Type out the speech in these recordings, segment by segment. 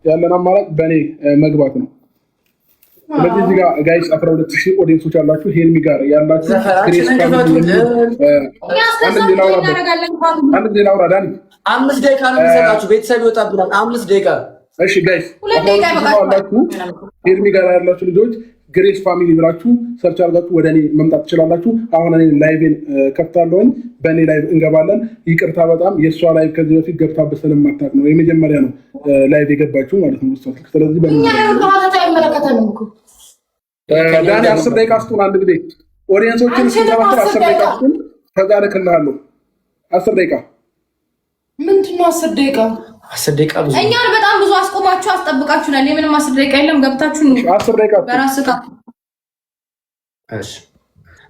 ያለን አማራጭ በእኔ መግባት ነው። ስለዚህ እዚህ ጋር ጋይስ 12000 ኦዲየንሶች አላችሁ። ሄልሚ ጋር ያላችሁ ግሬስ አንድ ሌላ አውራ ዳኒ 5 ደቂቃ ነው የሚሰጣችሁ። ቤተሰብ ይወጣብናል። 5 ደቂቃ እሺ ጋይስ 2 ደቂቃ ያላችሁ ሄልሚ ጋር ያላችሁ ልጆች ግሬስ ፋሚሊ ብላችሁ ሰርች አድርጋችሁ ወደ እኔ መምጣት ትችላላችሁ። አሁን እኔ ላይቭን ከፍታለሁኝ። በእኔ ላይቭ እንገባለን። ይቅርታ በጣም የእሷ ላይቭ ከዚህ በፊት ገብታበት ስለማታውቅ ነው። የመጀመሪያ ነው ላይቭ የገባችሁ ማለት ነው። ስለዚህ ዳኒ 10 ደቂቃ ስጡን። አንድ ጊዜ ኦዲየንሶችን ስንተባተር 10 ደቂቃ ስጡን። ከዛ ልክልሃለሁ። 10 ደቂቃ ምንድነው? 10 ደቂቃ 10 ደቂቃ ብዙ እኛን በጣም ብዙ አስቆማችሁ አስጠብቃችሁናል። የምንም 10 ደቂቃ የለም። ገብታችሁ ነው 10 ደቂቃ በራስህ እሺ።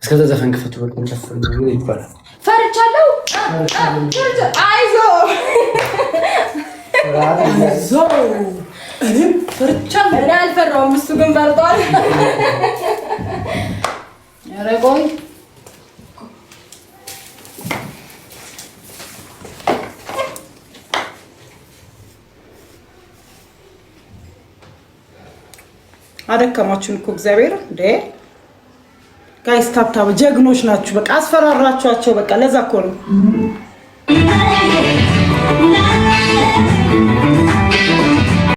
እስከዛ ዘፈን ክፈቱ። በቃ ዘፈን ነው ይባላል። ፈርቻለሁ። አይዞህ እኔም ፈርቻለሁ። እኔ አልፈራሁም። እሱ ግን ፈርቷል። ኧረ ቆይ አደከማችሁን እኮ እግዚአብሔር እንዴ! ጋይስ ታብታብ ጀግኖች ናችሁ። በቃ አስፈራራችኋቸው። በቃ ለዛ እኮ ነው